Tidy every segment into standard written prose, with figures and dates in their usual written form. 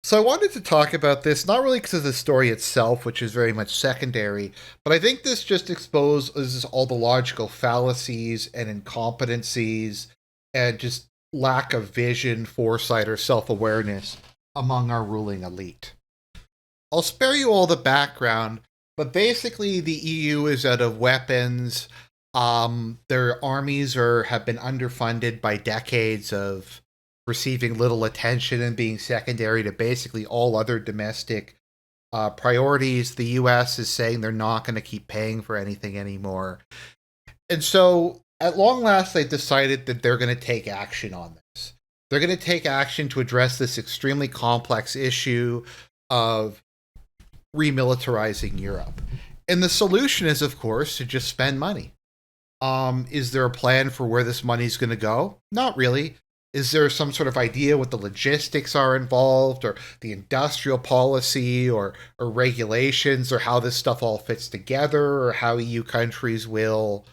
So I wanted to talk about this, not really because of the story itself, which is very much secondary, but I think this just exposes all the logical fallacies and incompetencies and just lack of vision, foresight, or self awareness among our ruling elite. I'll spare you all the background, but basically the EU is out of weapons. Their armies have been underfunded by decades of receiving little attention and being secondary to basically all other domestic priorities. The U.S. is saying they're not going to keep paying for anything anymore, and so at long last, they decided that they're going to take action on this. They're going to take action to address this extremely complex issue of remilitarizing Europe. And the solution is, of course, to just spend money. Is there a plan for where this money's going to go? Not really. Is there some sort of idea what the logistics are involved, or the industrial policy, or regulations, or how this stuff all fits together, or how EU countries will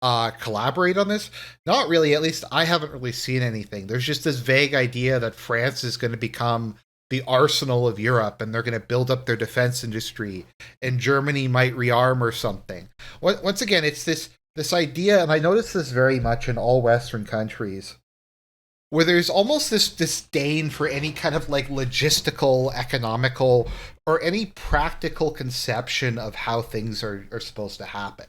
collaborate on this? Not really. At least I haven't really seen anything. There's just this vague idea that France is going to become the arsenal of Europe and they're going to build up their defense industry and Germany might rearm or something. Once again, it's this idea, and I notice this very much in all Western countries, where there's almost this disdain for any kind of like logistical, economical, or any practical conception of how things are supposed to happen.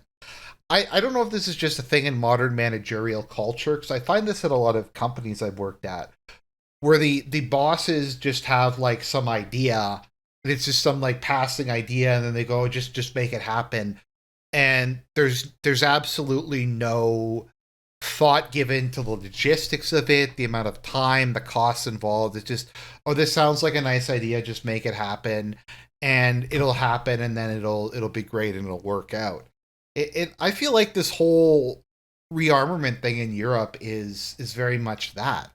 I don't know if this is just a thing in modern managerial culture, because I find this at a lot of companies I've worked at, where the bosses just have like some idea, and it's just some like passing idea, and then they go, just make it happen. And there's absolutely no thought given to the logistics of it, the amount of time, the costs involved. It's just, oh, this sounds like a nice idea, just make it happen, and it'll happen, and then it'll be great and it'll work out. I feel like this whole rearmament thing in Europe is very much that,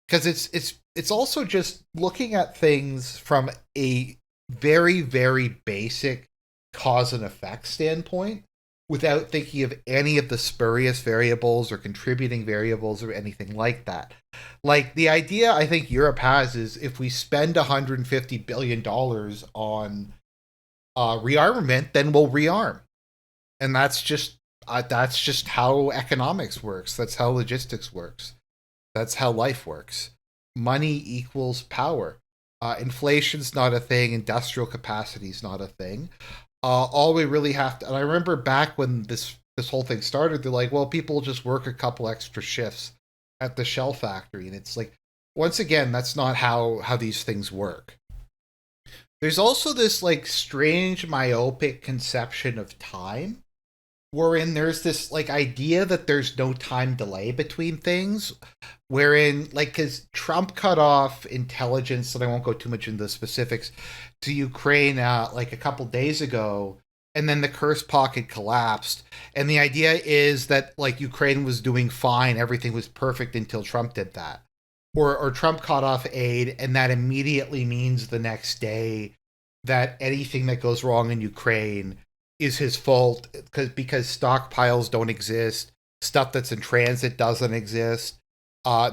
because it's also just looking at things from a very very basic cause and effect standpoint without thinking of any of the spurious variables or contributing variables or anything like that. Like the idea I think Europe has is if we spend $150 billion on rearmament, then we'll rearm, and that's just how economics works. That's how logistics works. That's how life works. Money equals power. Inflation's not a thing. Industrial capacity's not a thing. All we really have to, and I remember back when this whole thing started, they're like, well, people just work a couple extra shifts at the shell factory, and it's like, once again, that's not how these things work. There's also this like strange myopic conception of time, wherein there's this like idea that there's no time delay between things, wherein like because Trump cut off intelligence, and I won't go too much into the specifics, to Ukraine like a couple days ago, and then the curse pocket collapsed, and the idea is that like Ukraine was doing fine, everything was perfect until Trump did that, or Trump cut off aid, and that immediately means the next day that anything that goes wrong in Ukraine is his fault because stockpiles don't exist, stuff that's in transit doesn't exist.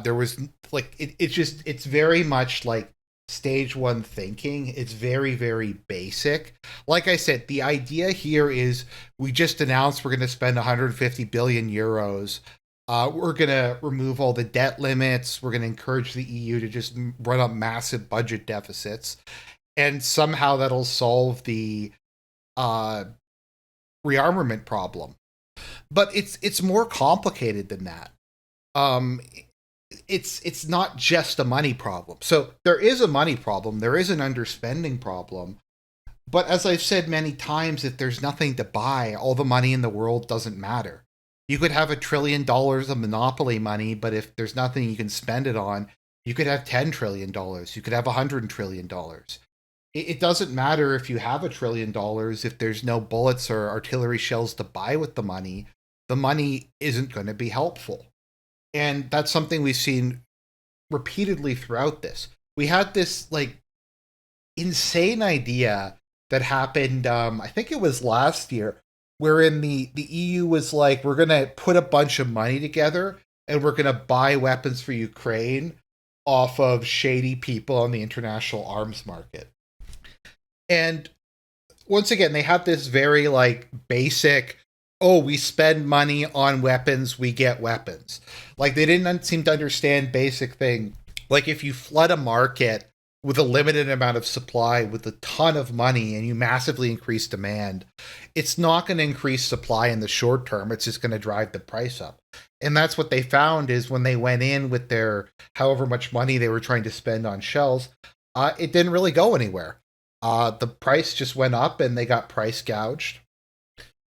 There was like it's very much like stage one thinking. It's very very basic. Like I said, the idea here is we just announced we're going to spend 150 billion euros. We're going to remove all the debt limits. We're going to encourage the EU to just run up massive budget deficits, and somehow that'll solve the uh, rearmament problem. But it's more complicated than that. Um, it's not just a money problem. So there is a money problem. There is an underspending problem. But as I've said many times, if there's nothing to buy, all the money in the world doesn't matter. You could have $1 trillion of monopoly money, but if there's nothing you can spend it on, you could have $10 trillion. You could have $100 trillion. It doesn't matter if you have $1 trillion if there's no bullets or artillery shells to buy with the money. The money isn't going to be helpful. And that's something we've seen repeatedly throughout this. We had this like insane idea that happened, I think it was last year, wherein the EU was like, we're going to put a bunch of money together and we're going to buy weapons for Ukraine. off of shady people on the international arms market. And once again, they have this very like basic, oh, we spend money on weapons, we get weapons. Like they didn't seem to understand basic thing. Like if you flood a market with a limited amount of supply with a ton of money and you massively increase demand, it's not going to increase supply in the short term. It's just going to drive the price up. And that's what they found is when they went in with their however much money they were trying to spend on shells, it didn't really go anywhere. The price just went up and they got price gouged,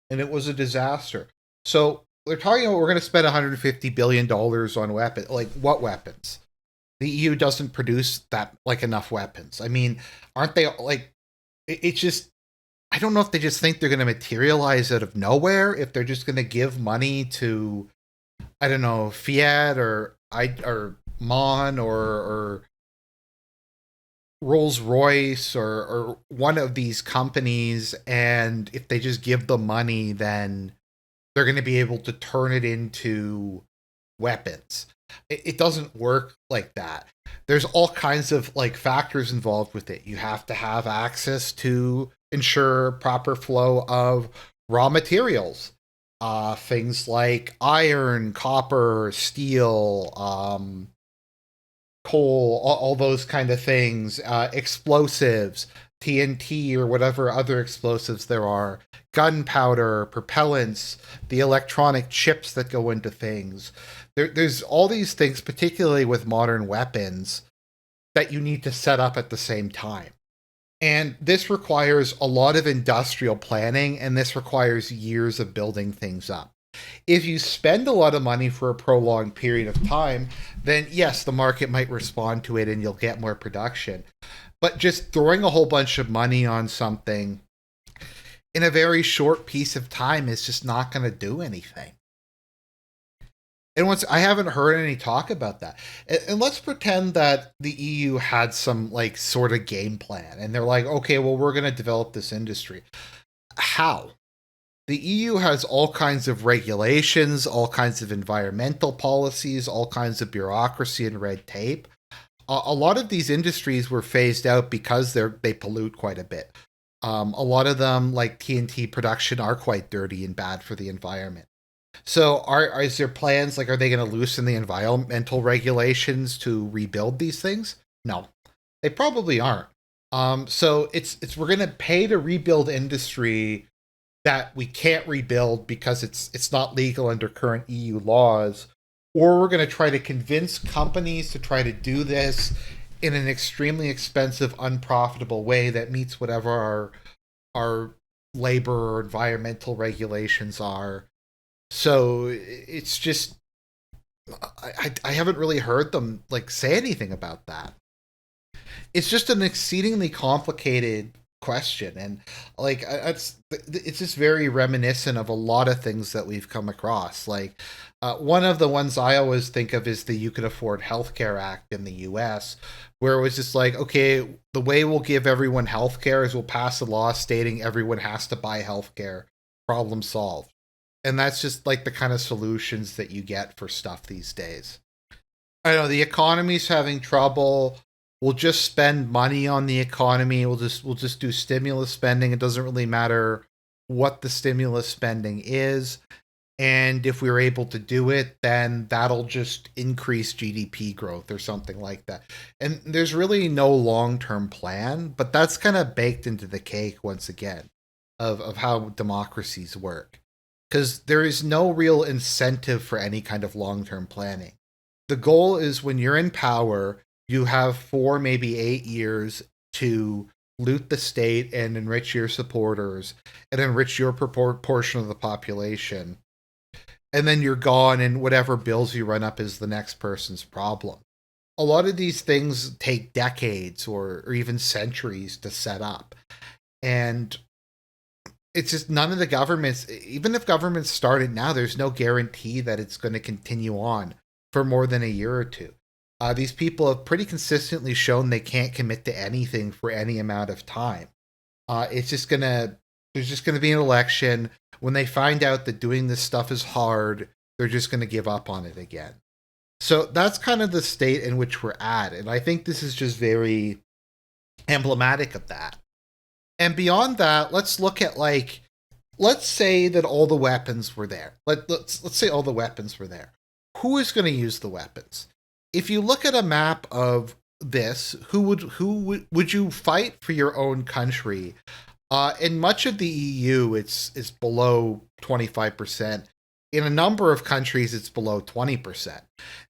and it was a disaster. So they're talking about we're going to spend $150 billion on weapons. Like what weapons? The EU doesn't produce that like enough weapons. I mean, aren't they like? It's just I don't know if they just think they're going to materialize out of nowhere. If they're just going to give money to I don't know Fiat or Mon or Rolls Royce or one of these companies, and if they just give them money, then they're going to be able to turn it into weapons. It doesn't work like that. There's all kinds of like factors involved with it. You have to have access to ensure proper flow of raw materials. Things like iron, copper, steel, coal, all those kind of things, explosives, TNT or whatever other explosives there are, gunpowder, propellants, the electronic chips that go into things. There's all these things, particularly with modern weapons, that you need to set up at the same time. And this requires a lot of industrial planning, and this requires years of building things up. If you spend a lot of money for a prolonged period of time, then yes, the market might respond to it and you'll get more production. But just throwing a whole bunch of money on something in a very short piece of time is just not going to do anything. And once I haven't heard any talk about that. And let's pretend that the EU had some like sort of game plan and they're like, okay, well, we're going to develop this industry. How? The EU has all kinds of regulations, all kinds of environmental policies, all kinds of bureaucracy and red tape. A lot of these industries were phased out because they pollute quite a bit. A lot of them, like TNT production, are quite dirty and bad for the environment. So, is there plans like are they going to loosen the environmental regulations to rebuild these things? No, they probably aren't. So it's we're going to pay to rebuild industry that we can't rebuild because it's not legal under current EU laws, or we're going to try to convince companies to try to do this in an extremely expensive, unprofitable way that meets whatever our labor or environmental regulations are. So it's just I haven't really heard them like say anything about that. It's just an exceedingly complicated question, and like it's just very reminiscent of a lot of things that we've come across. Like one of the ones I always think of is the You Can Afford Healthcare Act in the US, where it was just like, okay, the way we'll give everyone healthcare is we'll pass a law stating everyone has to buy healthcare. Problem solved. And that's just like the kind of solutions that you get for stuff these days. I know the economy's having trouble. We'll just spend money on the economy. We'll just do stimulus spending. It doesn't really matter what the stimulus spending is. And if we're able to do it, then that'll just increase GDP growth or something like that. And there's really no long-term plan, but that's kind of baked into the cake once again of how democracies work. Because there is no real incentive for any kind of long-term planning. The goal is when you're in power, you have 4, maybe 8 years to loot the state and enrich your supporters and enrich your portion of the population. And then you're gone, and whatever bills you run up is the next person's problem. A lot of these things take decades or even centuries to set up. And it's just none of the governments, even if governments start it now, there's no guarantee that it's going to continue on for more than a year or two. These people have pretty consistently shown they can't commit to anything for any amount of time. It's just gonna There's just gonna be an election. When they find out that doing this stuff is hard, they're just gonna give up on it again. So that's kind of the state in which we're at. And I think this is just very emblematic of that. And beyond that, let's look at like, let's say that all the weapons were there. Let's say all the weapons were there. Who is going to use the weapons? If you look at a map of this, would you fight for your own country? In much of the EU, it's below 25%. In a number of countries, it's below 20%.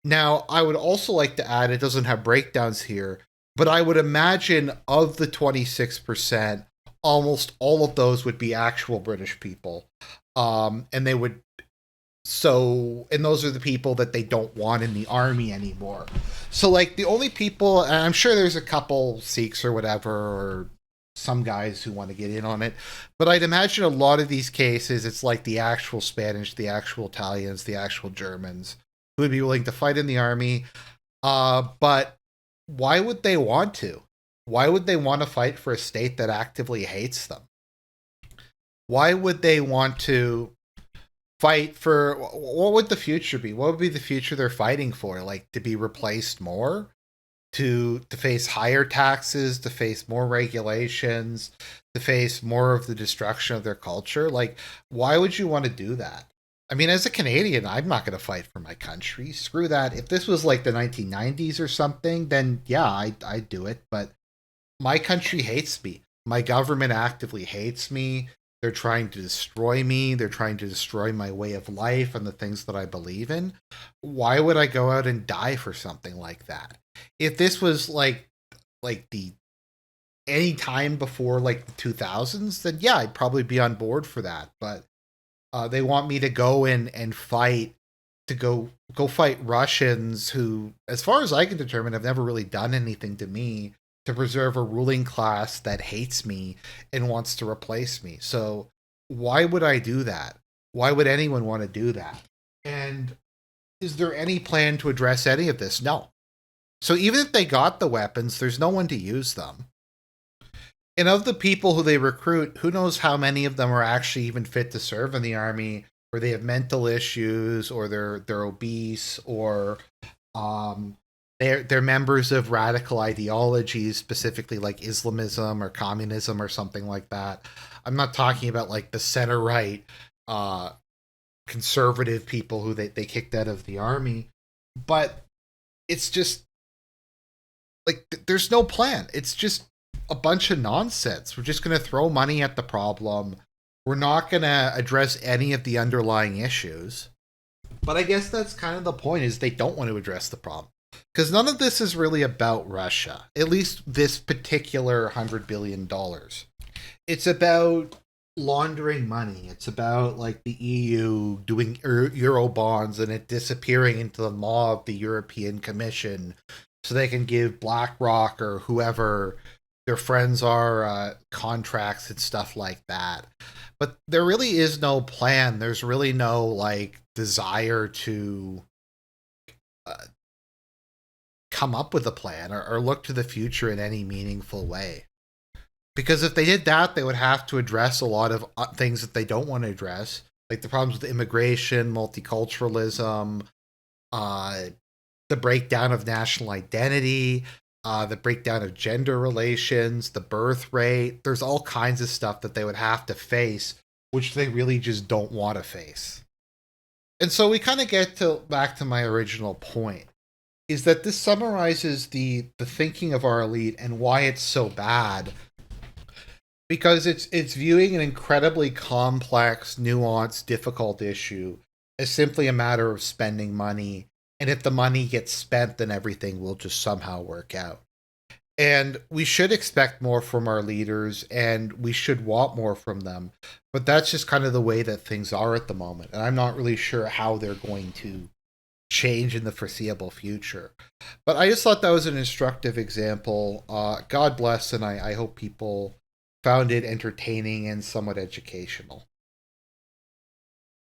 Now, I would also like to add, it doesn't have breakdowns here, but I would imagine of the 26%, almost all of those would be actual British people. And they would, and those are the people that they don't want in the army anymore. So, like, the only people, and I'm sure there's a couple Sikhs or whatever, or some guys who want to get in on it. But I'd imagine a lot of these cases, it's like the actual Spanish, the actual Italians, the actual Germans who would be willing to fight in the army. But why would they want to? Why would they want to fight for a state that actively hates them? Why would they want to fight for, what would the future be? What would be the future they're fighting for? Like, to be replaced more? To face higher taxes, to face more regulations, to face more of the destruction of their culture. Like, why would you want to do that? I mean, as a Canadian, I'm not going to fight for my country. Screw that. If this was like the 1990s or something, then yeah, I'd do it. But my country hates me. My government actively hates me. They're trying to destroy me. They're trying to destroy my way of life and the things that I believe in. Why would I go out and die for something like that? If this was like the any time before like the 2000s, then yeah, I'd probably be on board for that. But they want me to go in and fight, to go fight Russians who, as far as I can determine, have never really done anything to me, to preserve a ruling class that hates me and wants to replace me. So why would I do that? Why would anyone want to do that? And is there any plan to address any of this? No. So even if they got the weapons, there's no one to use them. And of the people who they recruit, who knows how many of them are actually even fit to serve in the army, or they have mental issues, or they're obese, or they're members of radical ideologies, specifically like Islamism or communism or something like that. I'm not talking about like the center right conservative people who they kicked out of the army, but it's just like there's no plan. It's just a bunch of nonsense. We're just going to throw money at the problem. We're not going to address any of the underlying issues. But I guess that's kind of the point, is they don't want to address the problem. Because none of this is really about Russia. At least this particular $100 billion. It's about laundering money. It's about like the EU doing Euro bonds and it disappearing into the maw of the European Commission so they can give BlackRock or whoever their friends are contracts and stuff like that. But there really is no plan. There's really no like desire to come up with a plan or look to the future in any meaningful way. Because if they did that, they would have to address a lot of things that they don't want to address, like the problems with immigration, multiculturalism, the breakdown of national identity, the breakdown of gender relations, the birth rate. There's all kinds of stuff that they would have to face, which they really just don't want to face. And so we kind of get to back to my original point, is that this summarizes the thinking of our elite and why it's so bad. Because it's viewing an incredibly complex, nuanced, difficult issue as simply a matter of spending money, and if the money gets spent, then everything will just somehow work out. And we should expect more from our leaders, and we should want more from them. But that's just kind of the way that things are at the moment, and I'm not really sure how they're going to change in the foreseeable future. But I just thought that was an instructive example. God bless, and I hope people found it entertaining and somewhat educational.